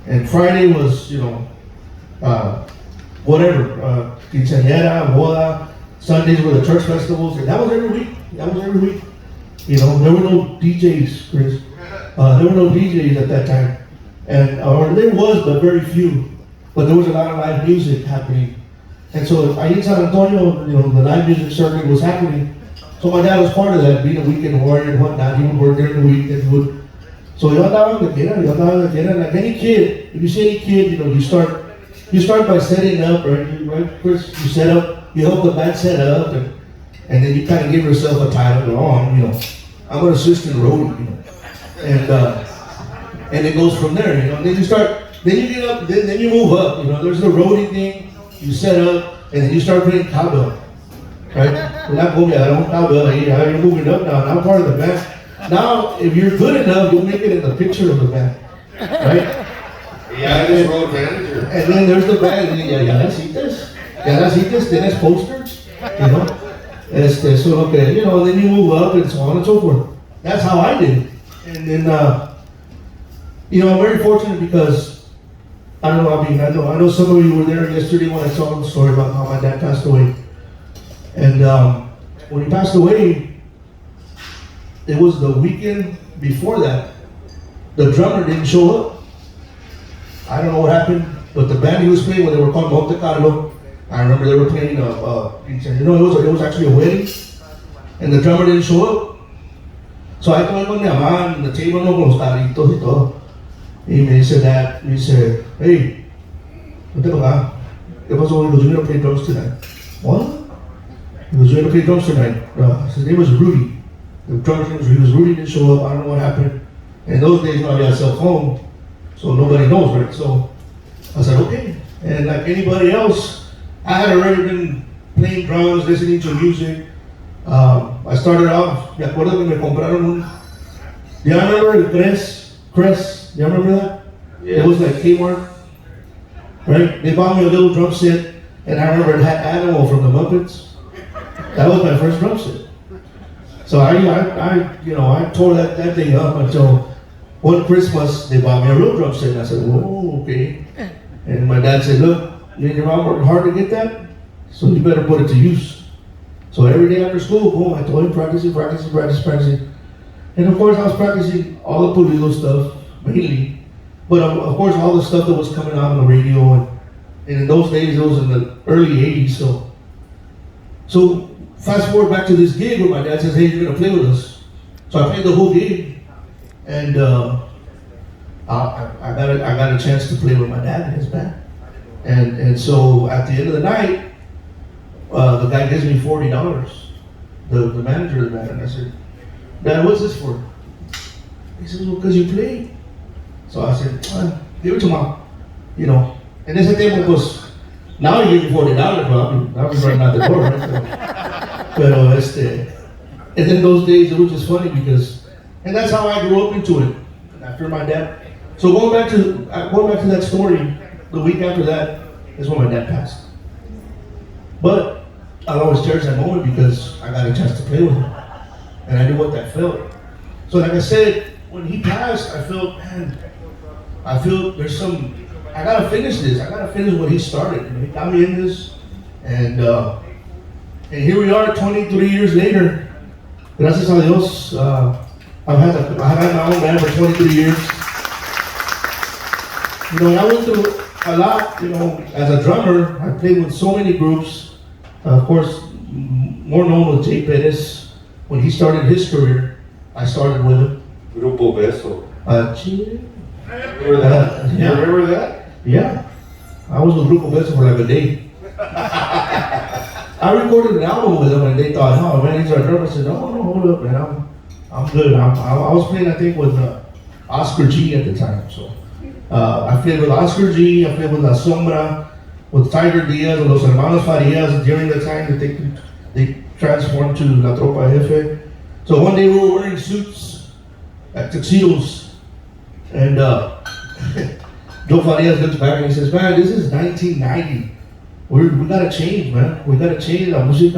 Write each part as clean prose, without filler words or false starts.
And Friday was, whatever, quinceañera, boda. Sundays were the church festivals, and that was every week. There were no DJs, Chris. There were no DJs at that time. Or there was, but very few. But there was a lot of live music happening. And so ahí en San Antonio, the live music circuit was happening. So my dad was part of that, being a weekend warrior and whatnot. He would work during the week and would. So yo andaba en la tienda, like any kid. If you see any kid, you start by setting up, right? Chris, you set up, you help the band set up, and then you kind of give yourself a title. I'm an assistant roadie, and it goes from there, Then you start, then you get up, then you move up, There's the roadie thing, you set up, and then you start playing cowbell, right? We're not going to cowbell here. You're moving up now. Now I'm part of the band. Now, if you're good enough, you'll make it in the picture of the band, right? Yeah, this road manager. And then there's the band. Ya las citas, tienes posters, then you move up and so on and so forth. That's how I did. And then, I'm very fortunate because, I know some of you were there yesterday when I saw the story about how my dad passed away. And when he passed away, it was the weekend before that. The drummer didn't show up. I don't know what happened, but the band he was playing with, they were called Monte Carlo. I remember they were playing it was actually a wedding, and the drummer didn't show up. So I told mi mamá on the table, con los carritos y todo. Y me dice that, hey, ¿no te acá? ¿Qué pasó? He goes, you're going to play drums tonight. What? He goes, you're going to play drums tonight. His name was Rudy. The drummer's name was Rudy. Rudy didn't show up. I don't know what happened. And in those days, I had a cell phone, so nobody knows, right? So I said, okay. And like anybody else, I had already been playing drums, listening to music. I started off, me acuerdo que me compraron un, do you remember the Crest? Do you remember that? Yeah. It was like Kmart, right? They bought me a little drum set, and I remember it had Animal from the Muppets. That was my first drum set. So I tore that thing up until one Christmas they bought me a real drum set, and I said, whoa, okay. And my dad said, look, you and your mom worked hard to get that, so you better put it to use. So every day after school, boom, I told him practicing. And of course I was practicing all the Pulido stuff, mainly. But of course all the stuff that was coming out on the radio, and in those days, it was in the early 80s, so fast forward back to this gig where my dad says, hey, you're gonna play with us. So I played the whole gig, and I got a chance to play with my dad in his band. And so at the end of the night, the guy gives me $40, the manager of the band, and I said, Dad, what's this for? He says, well, because you played. So I said, give it to Mom, And ese tiempo, pues, now you give me $40, but I'll be running out the door, right? Pero and then those days, it was just funny because, and that's how I grew up into it, after my dad. So going back to that story, the week after that is when my dad passed. But I'll always cherish that moment because I got a chance to play with him. And I knew what that felt. So like I said, when he passed, I felt there's I gotta finish this. I gotta finish what he started. He got me in this. And here we are 23 years later. Gracias a Dios, I've had my own band for 23 years. I went through a lot, as a drummer. I played with so many groups. Of course, more known with Jay Perez. When he started his career, I started with him. Grupo Beso. Chile. Remember that? Yeah. You remember that? Yeah. I was with Grupo Beso for like a day. I recorded an album with them and they thought, oh man, he's our drummer. I said, no, hold up, man. I'm good. I was playing, I think, with Oscar G at the time. So I played with Oscar G, I played with La Sombra, with Tiger Diaz, and Los Hermanos Farias during the time that they transformed to La Tropa Jefe. So one day we were wearing suits, tuxedos, and Joe Farias looks back and he says, man, this is 1990. We gotta change, man. We gotta change our music.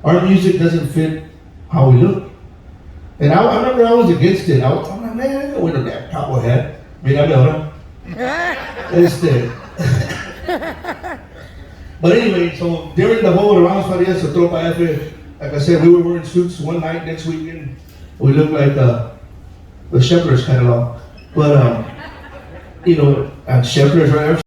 Our music doesn't fit how we look. And I remember I was against it. I'm like, man, I don't wear that cowboy hat. Mírame ahora. But anyway, so during the whole Ramos Farias Tropa F, like I said, we were wearing suits one night. Next weekend, we looked like the Shepherd's catalog. But, Shepherd's, right?